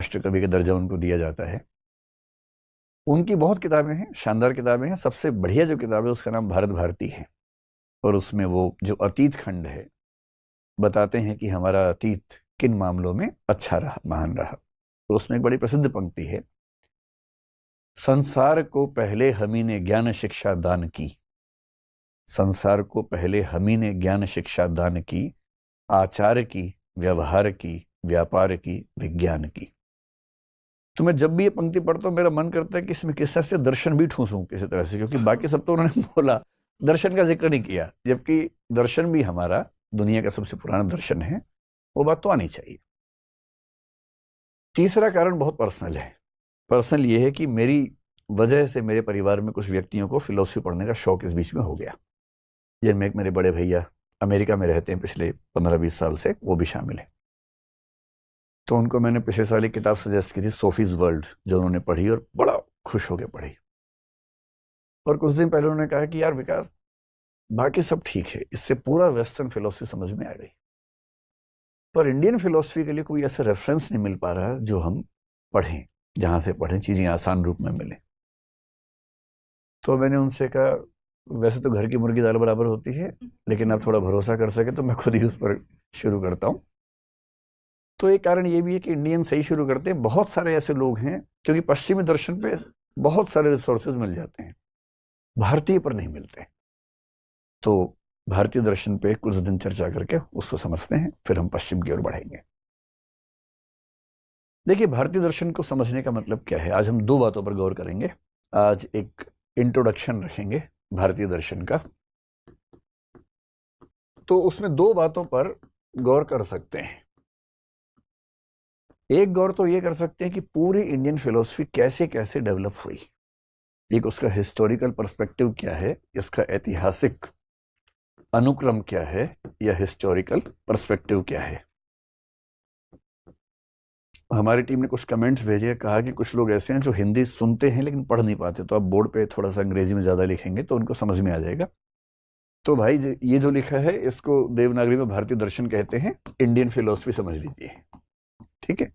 राष्ट्र कवि का दर्जा उनको दिया जाता है। उनकी बहुत किताबें हैं, शानदार किताबें हैं। सबसे बढ़िया जो किताब है उसका नाम भारत भारती है, और उसमें वो जो अतीत खंड है बताते हैं कि हमारा अतीत किन मामलों में अच्छा रहा, महान रहा। तो उसमें एक बड़ी प्रसिद्ध पंक्ति है, संसार को पहले हमी ने ज्ञान शिक्षा दान की, संसार को पहले हमी ने ज्ञान शिक्षा दान की, आचार की, व्यवहार की, व्यापार की, विज्ञान की। तो मैं जब भी ये पंक्ति पढ़ता हूँ मेरा मन करता है कि इसमें किस तरह से दर्शन भी ठूंसूं किसी तरह से, क्योंकि बाकी सब तो उन्होंने बोला, दर्शन का जिक्र नहीं किया, जबकि दर्शन भी हमारा दुनिया का सबसे पुराना दर्शन है। वो बात तो आनी चाहिए। तीसरा कारण बहुत पर्सनल है। पर्सनल ये है कि मेरी वजह से मेरे परिवार में कुछ व्यक्तियों को फिलॉसफी पढ़ने का शौक इस बीच में हो गया, जिनमें एक मेरे बड़े भैया अमेरिका में रहते हैं पिछले 15-20 साल से, वो भी शामिल है। तो उनको मैंने पिछले साल एक किताब सजेस्ट की थी, सोफीज वर्ल्ड, जो उन्होंने पढ़ी और बड़ा खुश होकर पढ़ी। और कुछ दिन पहले उन्होंने कहा कि यार विकास, बाकी सब ठीक है, इससे पूरा वेस्टर्न फिलोसफी समझ में आ गई, पर इंडियन फिलोसफी के लिए कोई ऐसा रेफरेंस नहीं मिल पा रहा जो हम पढ़ें, जहां से पढ़ें चीजें आसान रूप में मिले। तो मैंने उनसे कहा, वैसे तो घर की मुर्गी दाल बराबर होती है, लेकिन आप थोड़ा भरोसा कर सके तो मैं खुद ही उस पर शुरू करता हूँ। तो एक कारण ये भी है कि इंडियन सही शुरू करते हैं। बहुत सारे ऐसे लोग हैं, क्योंकि पश्चिमी दर्शन पे बहुत सारे रिसोर्सेज मिल जाते हैं, भारतीय पर नहीं मिलते। तो भारतीय दर्शन पे कुछ दिन चर्चा करके उसको समझते हैं, फिर हम पश्चिम की ओर बढ़ेंगे। देखिए, भारतीय दर्शन को समझने का मतलब क्या है, आज हम दो बातों पर गौर करेंगे। आज एक इंट्रोडक्शन रखेंगे भारतीय दर्शन का, तो उसमें दो बातों पर गौर कर सकते हैं। एक गौर तो ये कर सकते हैं कि पूरी इंडियन फिलोसफी कैसे कैसे डेवलप हुई, एक उसका हिस्टोरिकल पर्सपेक्टिव क्या है, इसका ऐतिहासिक अनुक्रम क्या है, या हिस्टोरिकल पर्सपेक्टिव क्या है। हमारी टीम ने कुछ कमेंट्स भेजे, कहा कि कुछ लोग ऐसे हैं जो हिंदी सुनते हैं लेकिन पढ़ नहीं पाते, तो आप बोर्ड पे थोड़ा सा अंग्रेजी में ज़्यादा लिखेंगे तो उनको समझ में आ जाएगा। तो भाई ये जो लिखा है इसको देवनागरी में भारतीय दर्शन कहते हैं, इंडियन फिलोसफी समझ लीजिए, ठीक है।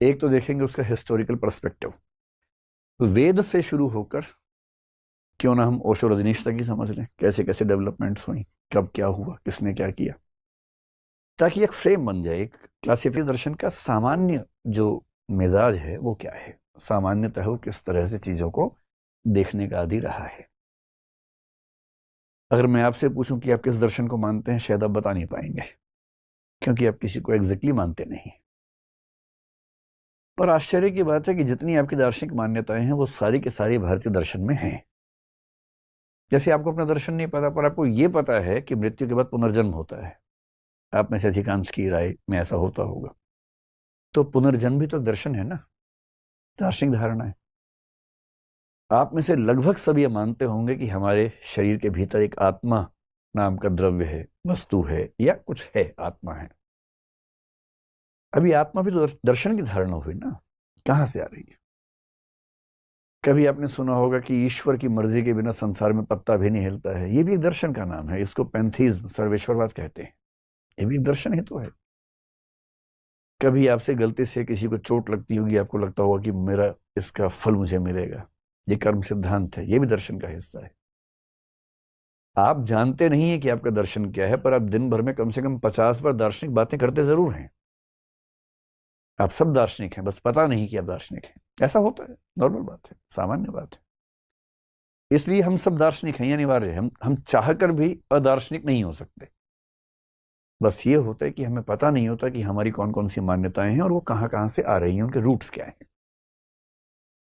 एक तो देखेंगे उसका हिस्टोरिकल पर्सपेक्टिव, वेद से शुरू होकर, क्यों ना हम ओशो रजनीश तक ही समझ लें, कैसे कैसे डेवलपमेंट्स हुई, कब क्या हुआ, किसने क्या किया, ताकि एक फ्रेम बन जाए। एक क्लासिफिक दर्शन का सामान्य जो मिजाज है वो क्या है, सामान्यतः वो किस तरह से चीजों को देखने का आदी रहा है। अगर मैं आपसे पूछूं कि आप किस दर्शन को मानते हैं, शायद आप बता नहीं पाएंगे, क्योंकि आप किसी को एग्जैक्टली मानते नहीं। पर आश्चर्य की बात है कि जितनी आपकी दार्शनिक मान्यताएं हैं वो सारी की सारी भारतीय दर्शन में हैं। जैसे आपको अपना दर्शन नहीं पता, पर आपको ये पता है कि मृत्यु के बाद पुनर्जन्म होता है। आप में से अधिकांश की राय में ऐसा होता होगा। तो पुनर्जन्म भी तो दर्शन है ना, दार्शनिक धारणा है। आप में से लगभग सब ये मानते होंगे कि हमारे शरीर के भीतर एक आत्मा नाम का द्रव्य है, वस्तु है, या कुछ है, आत्मा है। अभी आत्मा भी तो दर्शन की धारणा हुई ना, कहां से आ रही है। कभी आपने सुना होगा कि ईश्वर की मर्जी के बिना संसार में पत्ता भी नहीं हिलता है, ये भी एक दर्शन का नाम है। इसको पैंथीज्म, सर्वेश्वरवाद कहते हैं। ये भी एक दर्शन ही तो है। कभी आपसे गलती से किसी को चोट लगती होगी, आपको लगता होगा कि मेरा इसका फल मुझे मिलेगा, ये कर्म सिद्धांत है, ये भी दर्शन का हिस्सा है। आप जानते नहीं है कि आपका दर्शन क्या है, पर आप दिन भर में कम से कम 50 बार दार्शनिक बातें करते जरूर हैं। आप सब दार्शनिक हैं, बस पता नहीं कि आप दार्शनिक हैं। ऐसा होता है, नॉर्मल बात है, सामान्य बात है। इसलिए हम सब दार्शनिक हैं, अनिवार्य है। हम चाहकर भी अदार्शनिक नहीं हो सकते। बस ये होता है कि हमें पता नहीं होता कि हमारी कौन कौन सी मान्यताएं हैं और वो कहां कहां से आ रही हैं, उनके रूट्स क्या हैं।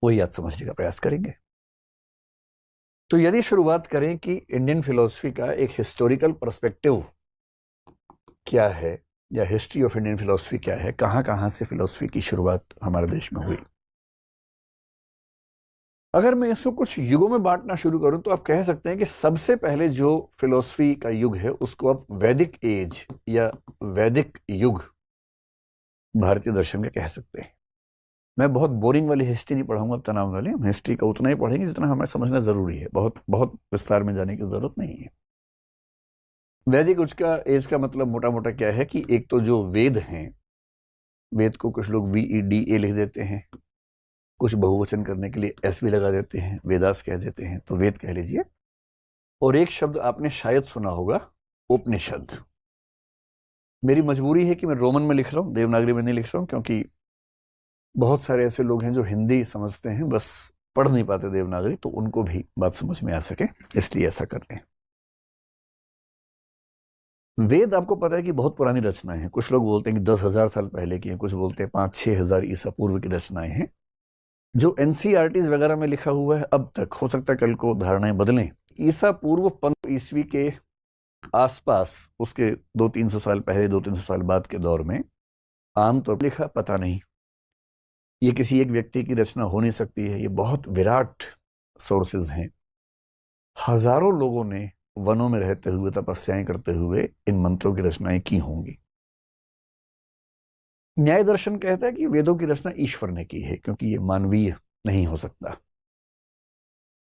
वही आज समझने का प्रयास करेंगे। तो यदि शुरुआत करें कि इंडियन फिलोसफी का एक हिस्टोरिकल पर्सपेक्टिव क्या है, या हिस्ट्री ऑफ इंडियन फिलोसफी क्या है, कहां कहां से फिलोसफी की शुरुआत हमारे देश में हुई। अगर मैं इसको कुछ युगों में बांटना शुरू करूं तो आप कह सकते हैं कि सबसे पहले जो फिलोसफी का युग है उसको आप वैदिक एज या वैदिक युग भारतीय दर्शन का कह सकते हैं। मैं बहुत बोरिंग वाली हिस्ट्री नहीं पढ़ाऊंगा, तनाव वाली। हम हिस्ट्री का उतना ही पढ़ेंगे जितना हमें समझना जरूरी है, बहुत बहुत विस्तार में जाने की जरूरत नहीं है। वैदिक एज का मतलब मोटा मोटा क्या है कि एक तो जो वेद हैं वेद को कुछ लोग VEDA लिख देते हैं, कुछ बहुवचन करने के लिए S भी लगा देते हैं, वेदास कह देते हैं, तो वेद कह लीजिए। और एक शब्द आपने शायद सुना होगा, उपनिषद। मेरी मजबूरी है कि मैं रोमन में लिख रहा हूँ, देवनागरी में नहीं लिख रहा हूँ, क्योंकि बहुत सारे ऐसे लोग हैं जो हिंदी समझते हैं, बस पढ़ नहीं पाते देवनागरी, तो उनको भी बात समझ में आ सके, इसलिए ऐसा कर रहे हैं। वेद आपको पता है कि बहुत पुरानी रचनाएं हैं। कुछ लोग बोलते हैं कि 10,000 साल पहले की हैं, कुछ बोलते हैं 5-6 हजार ईसा पूर्व की रचनाएं हैं। जो NCERTs वगैरह में लिखा हुआ है अब तक, हो सकता है कल को धारणाएं बदलें, ईसा पूर्व 15 ईस्वी के आसपास, उसके 200-300 साल पहले, 200-300 साल बाद के दौर में आमतौर पर लिखा, पता नहीं। ये किसी एक व्यक्ति की रचना हो नहीं सकती है, ये बहुत विराट सोर्सेज हैं। हजारों लोगों ने वनों में रहते हुए, तपस्याएं करते हुए इन मंत्रों की रचनाएं की होंगी। न्याय दर्शन कहता है कि वेदों की रचना ईश्वर ने की है, क्योंकि ये मानवीय नहीं हो सकता।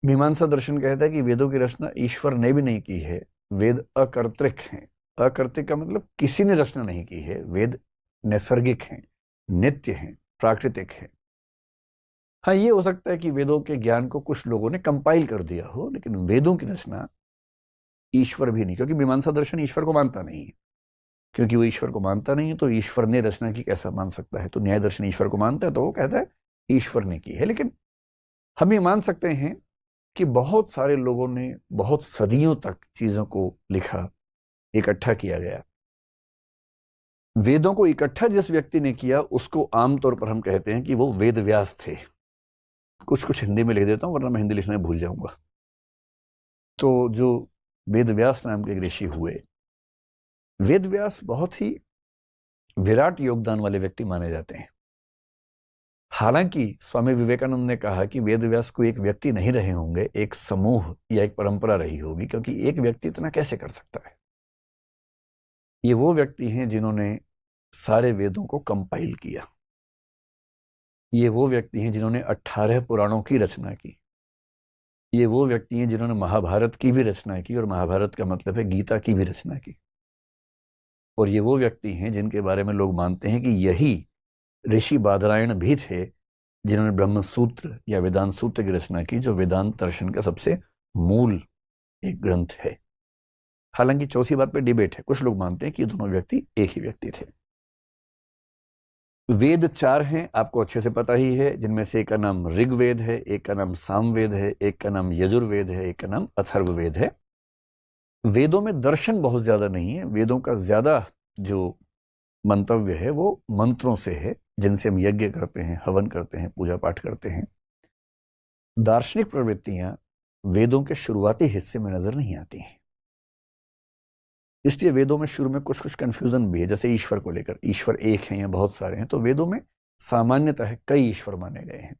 मीमांसा दर्शन कहता है कि वेदों की रचना ईश्वर ने भी नहीं की है, वेद अकर्तृक हैं। अकर्तृक का मतलब किसी ने रचना नहीं की है, वेद नैसर्गिक हैं, नित्य हैं, प्राकृतिक हैं। हाँ, ये हो सकता है कि वेदों के ज्ञान को कुछ लोगों ने कंपाइल कर दिया हो, लेकिन वेदों की रचना ईश्वर भी नहीं, क्योंकि मीमांसा दर्शन ईश्वर को मानता नहीं है। क्योंकि वो ईश्वर को मानता नहीं है, तो ईश्वर ने रचना की कैसा मान सकता है? तो न्याय दर्शन ईश्वर को मानता है, तो वो कहता है ईश्वर ने की है। लेकिन हम ये मान सकते हैं कि बहुत सारे लोगों ने बहुत सदियों तक चीजों को लिखा, इकट्ठा किया गया। वेदों को इकट्ठा जिस व्यक्ति ने किया, उसको आमतौर पर हम कहते हैं कि वो वेद व्यास थे। कुछ हिंदी में लिख देता हूं, वरना मैं हिंदी लिखना भूल जाऊंगा। तो जो वेद व्यास नाम के ऋषि हुए, वेद व्यास बहुत ही विराट योगदान वाले व्यक्ति माने जाते हैं। हालांकि स्वामी विवेकानंद ने कहा कि वेद व्यास को एक व्यक्ति नहीं रहे होंगे, एक समूह या एक परंपरा रही होगी, क्योंकि एक व्यक्ति इतना कैसे कर सकता है। ये वो व्यक्ति हैं जिन्होंने सारे वेदों को कंपाइल किया। ये वो व्यक्ति हैं जिन्होंने 18 पुराणों की रचना की। ये वो व्यक्ति हैं जिन्होंने महाभारत की भी रचना की, और महाभारत का मतलब है गीता की भी रचना की। और ये वो व्यक्ति हैं जिनके बारे में लोग मानते हैं कि यही ऋषि बादरायण भी थे, जिन्होंने ब्रह्म सूत्र या वेदांत सूत्र की रचना की, जो वेदांत दर्शन का सबसे मूल एक ग्रंथ है। हालांकि चौथी बात पे डिबेट है। कुछ लोग मानते हैं कि ये दोनों व्यक्ति एक ही व्यक्ति थे। वेद 4 हैं, आपको अच्छे से पता ही है, जिनमें से एक का नाम ऋग्वेद है, एक का नाम सामवेद है, एक का नाम यजुर्वेद है, एक का नाम अथर्ववेद है। वेदों में दर्शन बहुत ज्यादा नहीं है। वेदों का ज्यादा जो मंतव्य है वो मंत्रों से है, जिनसे हम यज्ञ करते हैं, हवन करते हैं, पूजा पाठ करते हैं। दार्शनिक प्रवृत्तियां वेदों के शुरुआती हिस्से में नजर नहीं आती हैं। इसलिए वेदों में शुरू में कुछ कंफ्यूजन भी है, जैसे ईश्वर को लेकर। ईश्वर एक है या बहुत सारे हैं? तो वेदों में सामान्यतः कई ईश्वर माने गए हैं।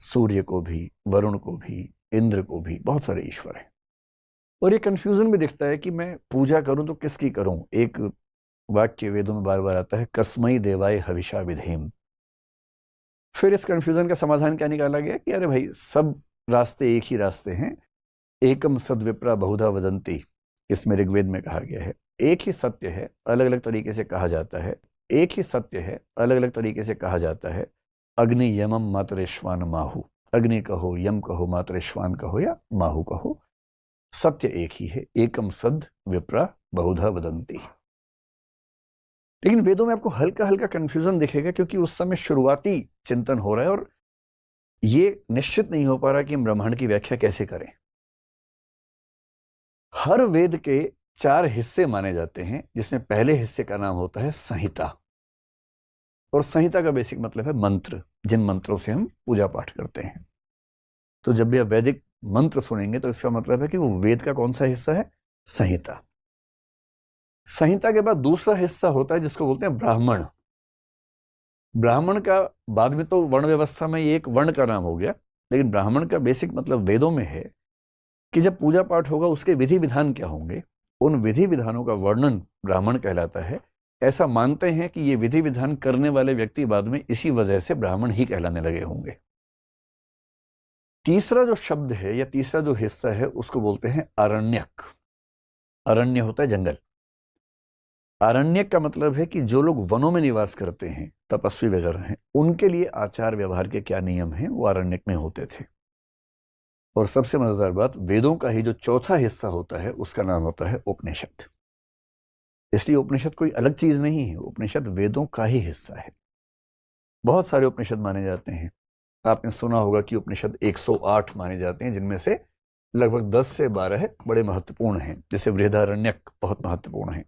सूर्य को भी, वरुण को भी, इंद्र को भी, बहुत सारे ईश्वर हैं। और ये कंफ्यूजन भी दिखता है कि मैं पूजा करूं तो किसकी करूं। एक वाक्य वेदों में बार बार आता है, कस्मै देवाय हविषा विधेम। फिर इस कंफ्यूजन का समाधान क्या निकाला गया कि अरे भाई, सब रास्ते एक ही रास्ते हैं। एकम सद्विप्रा बहुधा वदंती, इसमें ऋग्वेद में कहा गया है। एक ही सत्य है, अलग अलग तरीके से कहा जाता है। एक ही सत्य है, अलग अलग तरीके से कहा जाता है। अग्नि यमम मातरेश्वान माहु, अग्नि कहो, यम कहो, मातरेश्वान कहो या माहु कहो, सत्य एक ही है। एकम सद विप्रा बहुधा वदंती। लेकिन वेदों में आपको हल्का हल्का कंफ्यूजन दिखेगा, क्योंकि उस समय शुरुआती चिंतन हो रहा है और ये निश्चित नहीं हो पा रहा कि हम ब्रह्मांड की व्याख्या कैसे करें। हर वेद के 4 हिस्से माने जाते हैं, जिसमें पहले हिस्से का नाम होता है संहिता। और संहिता का बेसिक मतलब है मंत्र, जिन मंत्रों से हम पूजा पाठ करते हैं। तो जब भी आप वैदिक मंत्र सुनेंगे तो इसका मतलब है कि वो वेद का कौन सा हिस्सा है? संहिता। संहिता के बाद दूसरा हिस्सा होता है जिसको बोलते हैं ब्राह्मण। ब्राह्मण का बाद में तो वर्ण व्यवस्था में ये एक वर्ण का नाम हो गया, लेकिन ब्राह्मण का बेसिक मतलब वेदों में है कि जब पूजा पाठ होगा उसके विधि विधान क्या होंगे। उन विधि विधानों का वर्णन ब्राह्मण कहलाता है। ऐसा मानते हैं कि ये विधि विधान करने वाले व्यक्ति बाद में इसी वजह से ब्राह्मण ही कहलाने लगे होंगे। तीसरा जो शब्द है या तीसरा जो हिस्सा है उसको बोलते हैं अरण्यक। अरण्य होता है जंगल। आरण्यक का मतलब है कि जो लोग वनों में निवास करते हैं, तपस्वी वगैरह हैं, उनके लिए आचार व्यवहार के क्या नियम हैं वो आरण्यक में होते थे। और सबसे मजेदार बात, वेदों का ही जो चौथा हिस्सा होता है उसका नाम होता है उपनिषद। इसलिए उपनिषद कोई अलग चीज नहीं है, उपनिषद वेदों का ही हिस्सा है। बहुत सारे उपनिषद माने जाते हैं। आपने सुना होगा कि उपनिषद 108 माने जाते हैं, जिनमें से लगभग 10 से 12 बड़े महत्वपूर्ण हैं। जैसे बृहदारण्यक बहुत महत्वपूर्ण है,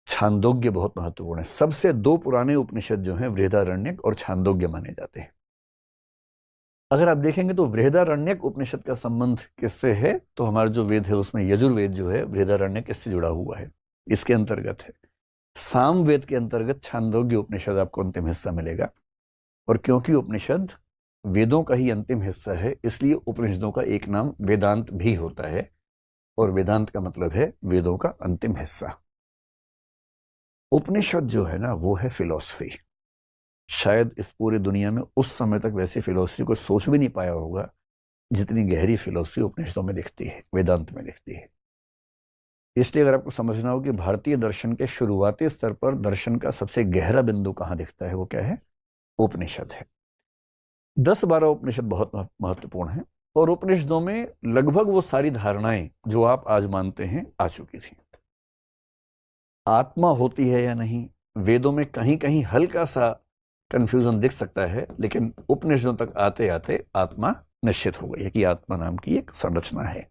छांदोग्य बहुत महत्वपूर्ण है। सबसे दो पुराने उपनिषद जो हैं बृहदारण्यक और छांदोग्य माने जाते हैं। अगर आप देखेंगे तो बृहदारण्यक उपनिषद का संबंध किससे है, तो हमारा जो वेद है उसमें यजुर्वेद जो है बृहदारण्यक इससे जुड़ा हुआ है, इसके अंतर्गत है। सामवेद के अंतर्गत छांदोग्य उपनिषद आपको अंतिम हिस्सा मिलेगा। और क्योंकि उपनिषद वेदों का ही अंतिम हिस्सा है, इसलिए उपनिषदों का एक नाम वेदांत भी होता है। और वेदांत का मतलब है वेदों का अंतिम हिस्सा। उपनिषद जो है ना वो है फिलॉसफी। शायद इस पूरी दुनिया में उस समय तक वैसी फिलॉसफी को सोच भी नहीं पाया होगा जितनी गहरी फिलॉसफी उपनिषदों में दिखती है, वेदांत में दिखती है। इसलिए अगर आपको समझना हो कि भारतीय दर्शन के शुरुआती स्तर पर दर्शन का सबसे गहरा बिंदु कहां दिखता है, वो क्या है, उपनिषद है। 10-12 उपनिषद बहुत महत्वपूर्ण हैं। और उपनिषदों में लगभग वो सारी धारणाएं जो आप आज मानते हैं आ चुकी थी। आत्मा होती है या नहीं, वेदों में कहीं कहीं हल्का सा कंफ्यूजन दिख सकता है, लेकिन उपनिषदों तक आते आते आत्मा निश्चित हो गई है कि आत्मा नाम की एक संरचना है।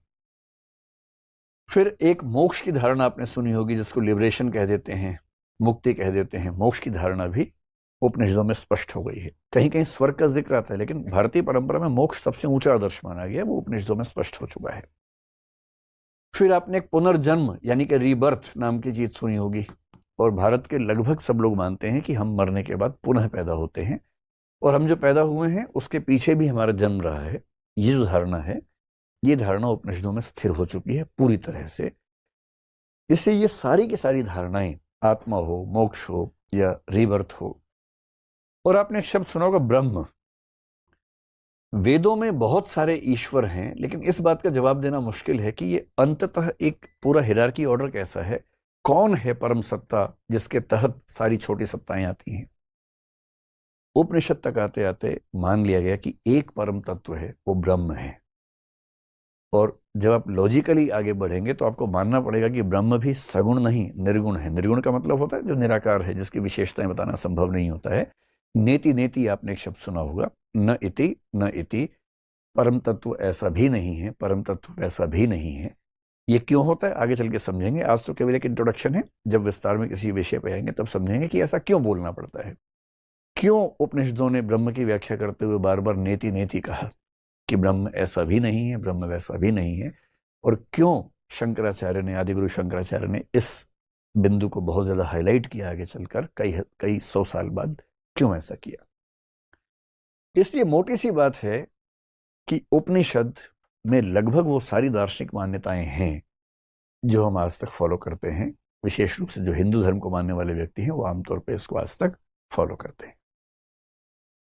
फिर एक मोक्ष की धारणा आपने सुनी होगी, जिसको लिबरेशन कह देते हैं, मुक्ति कह देते हैं। मोक्ष की धारणा भी उपनिषदों में स्पष्ट हो गई है। कहीं कहीं स्वर्ग का जिक्र आता है, लेकिन भारतीय परंपरा में मोक्ष सबसे ऊंचा आदर्श माना गया, वो उपनिषदों में स्पष्ट हो चुका है। फिर आपने एक पुनर्जन्म यानी कि रीबर्थ नाम की चीज सुनी होगी। और भारत के लगभग सब लोग मानते हैं कि हम मरने के बाद पुनः पैदा होते हैं, और हम जो पैदा हुए हैं उसके पीछे भी हमारा जन्म रहा है। ये जो धारणा है, ये धारणा उपनिषदों में स्थिर हो चुकी है पूरी तरह से। इससे ये सारी की सारी धारणाएं, आत्मा हो, मोक्ष हो या रीबर्थ हो। और आपने एक शब्द सुना होगा, ब्रह्म। वेदों में बहुत सारे ईश्वर हैं, लेकिन इस बात का जवाब देना मुश्किल है कि ये अंततः एक पूरा हिरार्की ऑर्डर कैसा है, कौन है परम सत्ता जिसके तहत सारी छोटी सत्ताएं आती हैं। उपनिषद तक आते आते मान लिया गया कि एक परम तत्व है, वो ब्रह्म है। और जब आप लॉजिकली आगे बढ़ेंगे तो आपको मानना पड़ेगा कि ब्रह्म भी सगुण नहीं, निर्गुण है। निर्गुण का मतलब होता है जो निराकार है, जिसकी विशेषताएं बताना संभव नहीं होता है। नेति नेति आपने एक शब्द सुना होगा, न इति न इति। परम तत्व ऐसा भी नहीं है, परम तत्व ऐसा भी नहीं है। ये क्यों होता है आगे चल के समझेंगे। आज तो केवल एक इंट्रोडक्शन है, जब विस्तार में किसी विषय पर आएंगे तब समझेंगे कि ऐसा क्यों बोलना पड़ता है। क्यों उपनिषदों ने ब्रह्म की व्याख्या करते हुए बार बार नेति नेति कहा कि ब्रह्म ऐसा भी नहीं है, ब्रह्म वैसा भी नहीं है। और क्यों शंकराचार्य ने, आदिगुरु शंकराचार्य ने इस बिंदु को बहुत ज्यादा हाईलाइट किया आगे चलकर, कई 100 साल बाद क्यों ऐसा किया। इसलिए मोटी सी बात है कि उपनिषद में लगभग वो सारी दार्शनिक मान्यताएं हैं जो हम आज तक फॉलो करते हैं। विशेष रूप से जो हिंदू धर्म को मानने वाले व्यक्ति हैं वो आमतौर पर इसको आज तक फॉलो करते हैं।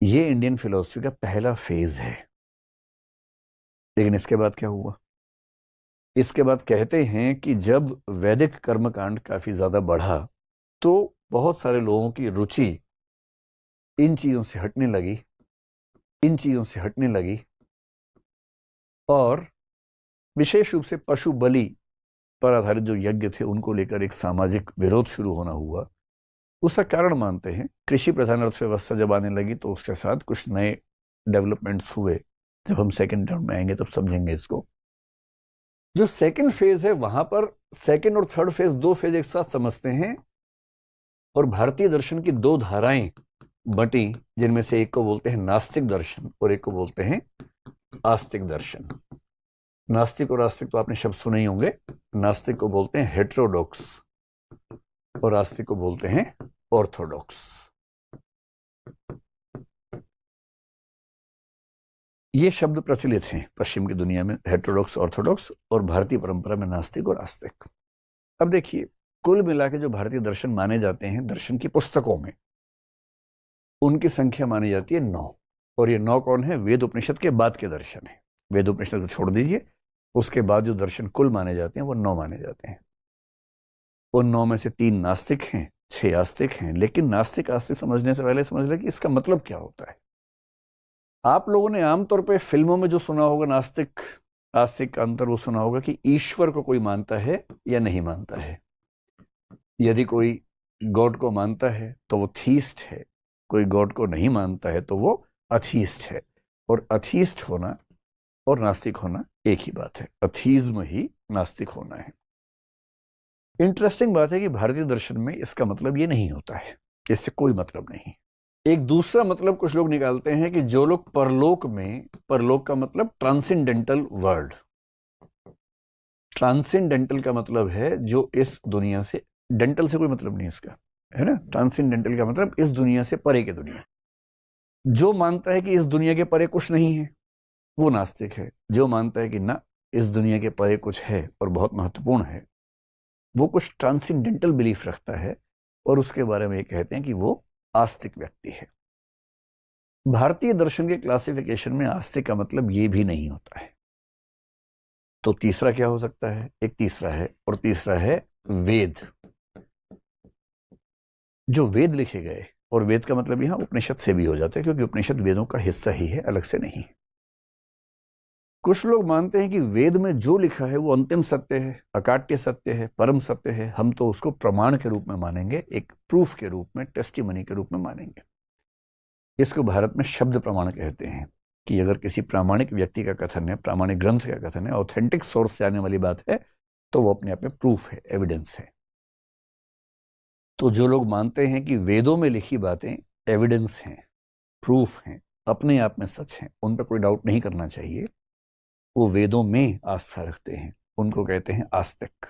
ये इंडियन फिलॉसफी का पहला फेज है। लेकिन इसके बाद क्या हुआ, इसके बाद कहते हैं कि जब वैदिक कर्मकांड काफी ज्यादा बढ़ा तो बहुत सारे लोगों की रुचि इन चीजों से हटने लगी, इन चीजों से हटने लगी। और विशेष रूप से पशु बलि पर आधारित जो यज्ञ थे उनको लेकर एक सामाजिक विरोध शुरू होना हुआ। उसका कारण मानते हैं कृषि प्रधान अर्थव्यवस्था जब आने लगी तो उसके साथ कुछ नए डेवलपमेंट्स हुए। जब हम सेकंड टर्म में आएंगे तब समझेंगे इसको। जो सेकंड फेज है वहां पर सेकंड और थर्ड फेज, दो फेज एक साथ समझते हैं। और भारतीय दर्शन की दो धाराएं बटी, जिनमें से एक को बोलते हैं नास्तिक दर्शन और एक को बोलते हैं आस्तिक दर्शन। नास्तिक और आस्तिक तो आपने शब्द सुने ही होंगे। नास्तिक को बोलते हैं हेटेरोडॉक्स और आस्तिक को बोलते हैं ऑर्थोडॉक्स। ये शब्द प्रचलित हैं पश्चिम की दुनिया में, हेटेरोडॉक्स, ऑर्थोडॉक्स, और भारतीय परंपरा में नास्तिक और आस्तिक। अब देखिए, कुल मिला के जो भारतीय दर्शन माने जाते हैं दर्शन की पुस्तकों में, उनकी संख्या मानी जाती है 9। और ये 9 कौन है? वेद उपनिषद के बाद के दर्शन है। वेद उपनिषद को छोड़ दीजिए, उसके बाद जो दर्शन कुल माने जाते हैं वो 9 माने जाते हैं। उन 9 में से 3 नास्तिक हैं, 6 आस्तिक हैं। लेकिन नास्तिक आस्तिक समझने से पहले समझ लें कि इसका मतलब क्या होता है। आप लोगों ने आमतौर पे फिल्मों में जो सुना होगा नास्तिक आस्तिक का अंतर, वो सुना होगा कि ईश्वर को कोई मानता है या नहीं मानता है। यदि कोई गॉड को मानता है तो वो थीस्ट है, कोई गॉड को नहीं मानता है तो वो अथीस्ट है। और अथीस्ट होना और नास्तिक होना एक ही बात है, अथीज्म ही नास्तिक होना है। इंटरेस्टिंग बात है कि भारतीय दर्शन में इसका मतलब ये नहीं होता है, इससे कोई मतलब नहीं। एक दूसरा मतलब कुछ लोग निकालते हैं कि जो लोग परलोक में, परलोक का मतलब ट्रांसेंडेंटल वर्ल्ड, ट्रांसेंडेंटल का मतलब है जो इस दुनिया से, डेंटल से कोई मतलब नहीं इसका, है ना। ट्रांसेंडेंटल का मतलब इस दुनिया से परे की दुनिया। जो मानता है कि इस दुनिया के परे कुछ नहीं है वो नास्तिक है। जो मानता है कि ना, इस दुनिया के परे कुछ है और बहुत महत्वपूर्ण है, वो कुछ ट्रांसेंडेंटल बिलीफ रखता है और उसके बारे में ये कहते हैं कि वो आस्तिक व्यक्ति है। भारतीय दर्शन के क्लासिफिकेशन में आस्तिक का मतलब ये भी नहीं होता है। तो तीसरा क्या हो सकता है? एक तीसरा है, और तीसरा है वेद। जो वेद लिखे गए, और वेद का मतलब यहां उपनिषद से भी हो जाता है, क्योंकि उपनिषद वेदों का हिस्सा ही है, अलग से नहीं। कुछ लोग मानते हैं कि वेद में जो लिखा है वो अंतिम सत्य है, अकाट्य सत्य है, परम सत्य है। हम तो उसको प्रमाण के रूप में मानेंगे, एक प्रूफ के रूप में, टेस्टिमनी के रूप में मानेंगे। इसको भारत में शब्द प्रमाण कहते हैं कि अगर किसी प्रामाणिक व्यक्ति का कथन है, प्रामाणिक ग्रंथ का कथन है, ऑथेंटिक सोर्स से आने वाली बात है, तो वो अपने आप में प्रूफ है, एविडेंस है। तो जो लोग मानते हैं कि वेदों में लिखी बातें एविडेंस हैं, प्रूफ हैं, अपने आप में सच हैं, उन पर कोई डाउट नहीं करना चाहिए, वो वेदों में आस्था रखते हैं, उनको कहते हैं आस्तिक।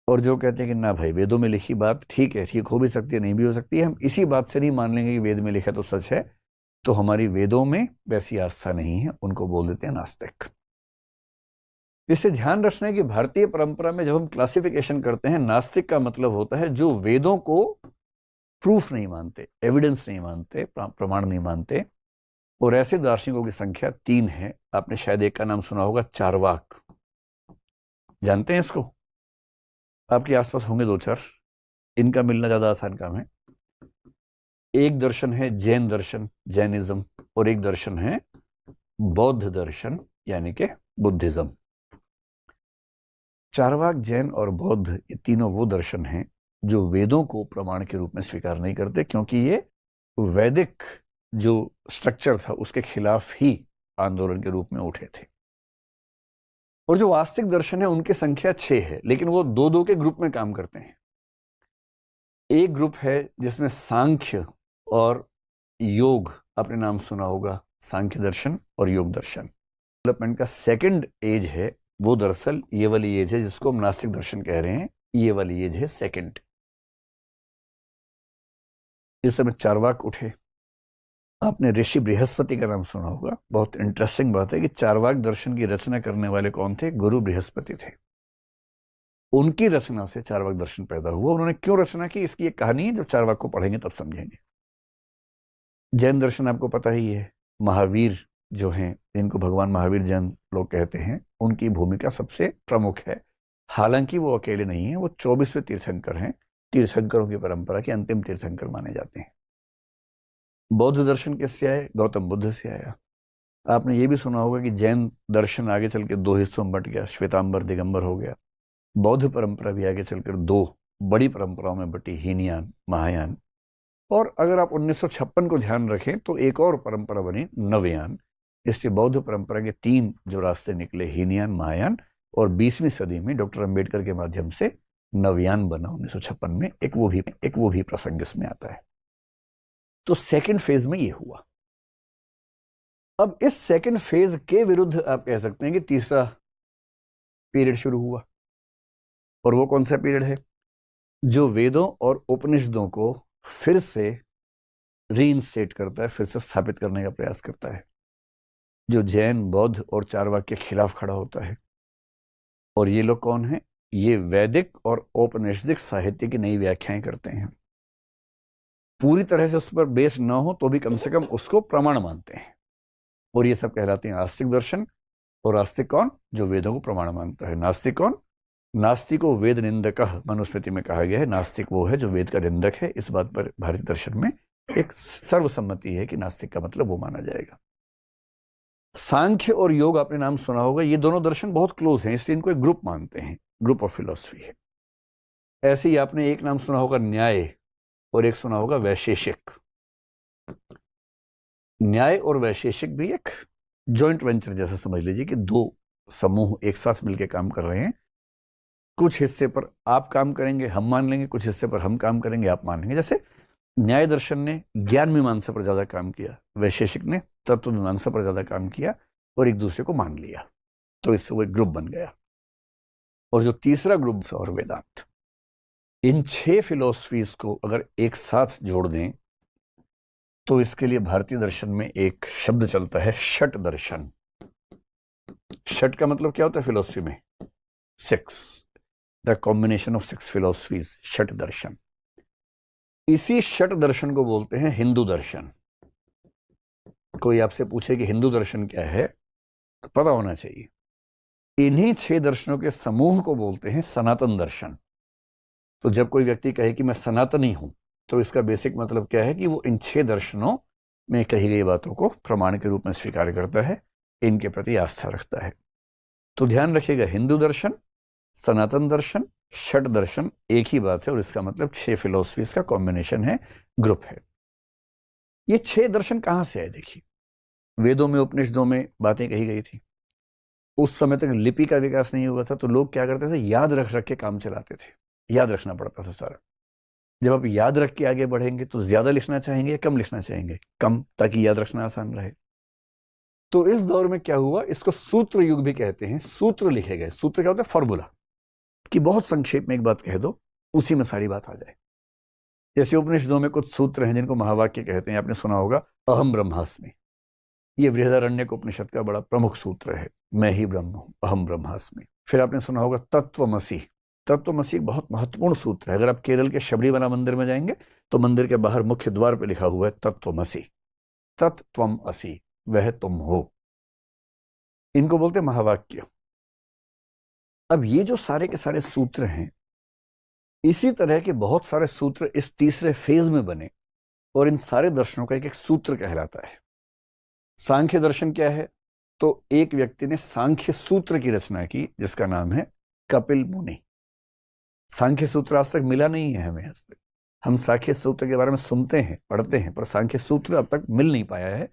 और जो कहते हैं कि ना भाई, वेदों में लिखी बात ठीक है, ठीक हो भी सकती है, नहीं भी हो सकती है, हम इसी बात से नहीं मान लेंगे कि वेद में लिखा तो सच है, तो हमारी वेदों में वैसी आस्था नहीं है, उनको बोल देते हैं नास्तिक। इससे ध्यान रखना कि भारतीय परंपरा में जब हम क्लासिफिकेशन करते हैं, नास्तिक का मतलब होता है जो वेदों को प्रूफ नहीं मानते, एविडेंस नहीं मानते, प्रमाण नहीं मानते। और ऐसे दार्शनिकों की संख्या 3 है। आपने शायद एक का नाम सुना होगा, चारवाक। जानते हैं इसको? आपके आसपास होंगे 2-4, इनका मिलना ज्यादा आसान काम है। एक दर्शन है जैन दर्शन, जैनिज्म, और एक दर्शन है बौद्ध दर्शन, यानी कि बुद्धिज्म। चारवाक, जैन और बौद्ध, ये तीनों वो दर्शन हैं जो वेदों को प्रमाण के रूप में स्वीकार नहीं करते, क्योंकि ये वैदिक जो स्ट्रक्चर था उसके खिलाफ ही आंदोलन के रूप में उठे थे। और जो वास्तविक दर्शन है उनकी संख्या 6 है, लेकिन वो 2-2 के ग्रुप में काम करते हैं। एक ग्रुप है जिसमें सांख्य और योग, आपने नाम सुना होगा, सांख्य दर्शन और योग दर्शन। डेवलपमेंट का सेकंड एज है वो, दरअसल ये वाली एज है जिसको हम नास्तिक दर्शन कह रहे हैं, ये वाली एज है सेकंड। इस समय चारवाक उठे। आपने ऋषि बृहस्पति का नाम सुना होगा। बहुत इंटरेस्टिंग बात है कि चारवाक दर्शन की रचना करने वाले कौन थे? गुरु बृहस्पति थे। उनकी रचना से चारवाक दर्शन पैदा हुआ। उन्होंने क्यों रचना की, इसकी एक कहानी है, जब चारवाक को पढ़ेंगे तब समझेंगे। जैन दर्शन आपको पता ही है, महावीर जो हैं, जिनको भगवान महावीर जैन लोग कहते हैं, उनकी भूमिका सबसे प्रमुख है। हालांकि वो अकेले नहीं है, वो 24वें तीर्थंकर हैं, तीर्थंकरों की परंपरा के अंतिम तीर्थंकर माने जाते हैं। बौद्ध दर्शन किससे आए? गौतम बुद्ध से आया। आपने ये भी सुना होगा कि जैन दर्शन आगे चल के 2 हिस्सों में बट गया, श्वेतांबर, दिगंबर हो गया। बौद्ध परंपरा भी आगे चलकर 2 बड़ी परंपराओं में बटी, हीनयान, महायान। और अगर आप 1956 को ध्यान रखें तो एक और परंपरा बनी, नवयान। इसलिए बौद्ध परंपरा के 3 जो रास्ते निकले, हीनयान, महायान, और 20वीं सदी में डॉक्टर अंबेडकर के माध्यम से नवयान बना 1956 में। एक वो भी प्रसंग इसमें आता है। तो सेकंड फेज में ये हुआ। अब इस सेकंड फेज के विरुद्ध आप कह सकते हैं कि तीसरा पीरियड शुरू हुआ। और वो कौन सा पीरियड है? जो वेदों और उपनिषदों को फिर से रीइंस्टेट करता है, फिर से स्थापित करने का प्रयास करता है, जो जैन, बौद्ध और चारवाक के खिलाफ खड़ा होता है। और ये लोग कौन हैं? ये वैदिक और औपनिषदिक साहित्य की नई व्याख्याएं करते हैं। पूरी तरह से उस पर बेस न हो तो भी कम से कम उसको प्रमाण मानते हैं। और ये सब कहलाते हैं आस्तिक दर्शन। और आस्तिक कौन? जो वेदों को प्रमाण मानता है। नास्तिक कौन? नास्तिको वेद निंदकः मनुस्मृति में कहा गया है, नास्तिक वो है जो वेद का निंदक है। इस बात पर भारतीय दर्शन में एक सर्वसम्मति है कि नास्तिक का मतलब वो माना जाएगा। सांख्य और योग आपने नाम सुना होगा, ये दोनों दर्शन बहुत क्लोज हैं, इसलिए इनको एक ग्रुप मानते हैं, ग्रुप ऑफ फिलोसफी है। ऐसे ही आपने एक नाम सुना होगा न्याय और एक सुना होगा वैशेषिक। न्याय और वैशेषिक भी एक जॉइंट वेंचर जैसा समझ लीजिए कि दो समूह एक साथ मिलकर काम कर रहे हैं। कुछ हिस्से पर आप काम करेंगे, हम मान लेंगे, कुछ हिस्से पर हम काम करेंगे, आप मान लेंगे। जैसे न्याय दर्शन ने ज्ञान मीमांसा पर ज्यादा काम किया, वैशेषिक ने तत्व मीमांसा पर ज्यादा काम किया और एक दूसरे को मान लिया, तो इससे वो एक ग्रुप बन गया। और जो तीसरा ग्रुप और वेदांत, इन 6 फिलोसफीज को अगर एक साथ जोड़ दें तो इसके लिए भारतीय दर्शन में एक शब्द चलता है, षट दर्शन। षट का मतलब क्या होता है फिलोसफी में? 6, द कॉम्बिनेशन ऑफ 6 फिलोसफीज, षट दर्शन। इसी षट दर्शन को बोलते हैं हिंदू दर्शन। कोई आपसे पूछे कि हिंदू दर्शन क्या है, तो पता होना चाहिए इन्हीं 6 दर्शनों के समूह को बोलते हैं सनातन दर्शन। तो जब कोई व्यक्ति कहे कि मैं सनातनी हूं, तो इसका बेसिक मतलब क्या है कि वो इन 6 दर्शनों में कही गई बातों को प्रमाण के रूप में स्वीकार करता है, इनके प्रति आस्था रखता है। तो ध्यान रखिएगा, हिंदू दर्शन, सनातन दर्शन, षट दर्शन एक ही बात है और इसका मतलब 6 फिलोसफीज का कॉम्बिनेशन है, ग्रुप है। ये 6 दर्शन कहां से आए? देखिए, वेदों में, उपनिषदों में बातें कही गई थी। उस समय तक लिपि का विकास नहीं हुआ था, तो लोग क्या करते थे, याद रख रख के काम चलाते थे, याद रखना पड़ता था सारा। जब आप याद रख के आगे बढ़ेंगे तो ज्यादा लिखना चाहेंगे या कम लिखना चाहेंगे? कम, ताकि याद रखना आसान रहे। तो इस दौर में क्या हुआ, इसको सूत्र युग भी कहते हैं। सूत्र लिखे गए। सूत्र क्या होता है? फॉर्मूला, कि बहुत संक्षेप में एक बात कह दो, उसी में सारी बात आ जाए। जैसे उपनिषदों में कुछ सूत्र हैं जिनको महावाक्य कहते हैं, आपने सुना होगा अहम ब्रह्मास्मि। ये बृहदारण्यक उपनिषद का बड़ा प्रमुख सूत्र है, मैं ही ब्रह्म हूं, अहम ब्रह्मास्मि। फिर आपने सुना होगा तत्वमसि। तत्वमसि एक बहुत महत्वपूर्ण सूत्र है। अगर आप केरल के शबरीमला मंदिर में जाएंगे तो मंदिर के बाहर मुख्य द्वार पर लिखा हुआ है तत्वमसि, तत्त्वम असि, वह तुम हो। इनको बोलते हैं महावाक्य। अब ये जो सारे के सारे सूत्र हैं, इसी तरह के बहुत सारे सूत्र इस तीसरे फेज में बने और इन सारे दर्शनों का एक एक सूत्र कहलाता है। सांख्य दर्शन क्या है? तो एक व्यक्ति ने सांख्य सूत्र की रचना की जिसका नाम है कपिल मुनि। सांख्य सूत्र आज तक मिला नहीं है हमें। आज तक हम सांख्य सूत्र के बारे में सुनते हैं, पढ़ते हैं, पर सांख्य सूत्र अब तक मिल नहीं पाया है।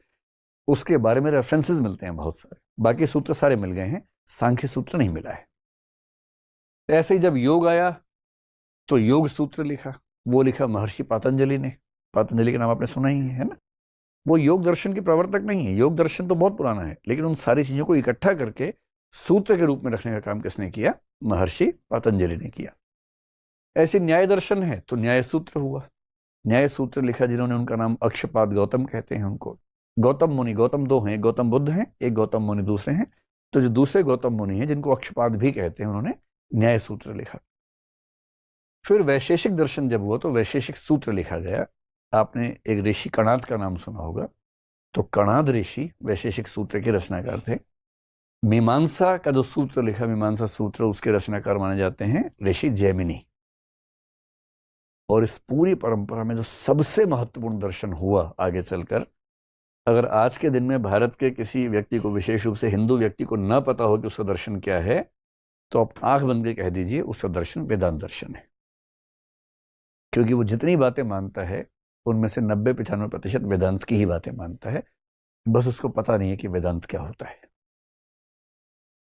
उसके बारे में रेफरेंसेस मिलते हैं बहुत सारे, बाकी सूत्र सारे मिल गए हैं, सांख्य सूत्र नहीं मिला है। ऐसे ही जब योग आया तो योग सूत्र लिखा, वो लिखा महर्षि पातंजलि ने। पातंजलि का नाम आपने सुना ही है ना। वो योग दर्शन के प्रवर्तक नहीं है, योग दर्शन तो बहुत पुराना है, लेकिन उन सारी चीजों को इकट्ठा करके सूत्र के रूप में रखने का काम किसने किया? महर्षि पातंजलि ने किया। ऐसे न्याय दर्शन है तो न्याय सूत्र हुआ, न्याय सूत्र लिखा जिन्होंने, उनका नाम अक्षपाद गौतम कहते हैं उनको। गौतम मुनि, गौतम 2 हैं, एक गौतम बुद्ध हैं, एक गौतम मुनि दूसरे हैं। तो जो दूसरे गौतम मुनि हैं जिनको अक्षपाद भी कहते हैं, उन्होंने न्याय सूत्र लिखा। फिर वैशेषिक दर्शन जब हुआ तो वैशेषिक सूत्र लिखा गया। आपने एक ऋषि कणाद का नाम सुना होगा, तो कणाद ऋषि वैशेषिक सूत्र के रचनाकार थे। मीमांसा का जो सूत्र लिखा, मीमांसा सूत्र, उसके रचनाकार माने जाते हैं ऋषि जैमिनी। और इस पूरी परंपरा में जो सबसे महत्वपूर्ण दर्शन हुआ आगे चलकर, अगर आज के दिन में भारत के किसी व्यक्ति को, विशेष रूप से हिंदू व्यक्ति को, न पता हो कि उसका दर्शन क्या है, तो आप आंख बंद के कह दीजिए उसका दर्शन वेदांत दर्शन है। क्योंकि वो जितनी बातें मानता है उनमें से 90-95% वेदांत की ही बातें मानता है। बस उसको पता नहीं है कि वेदांत क्या होता है।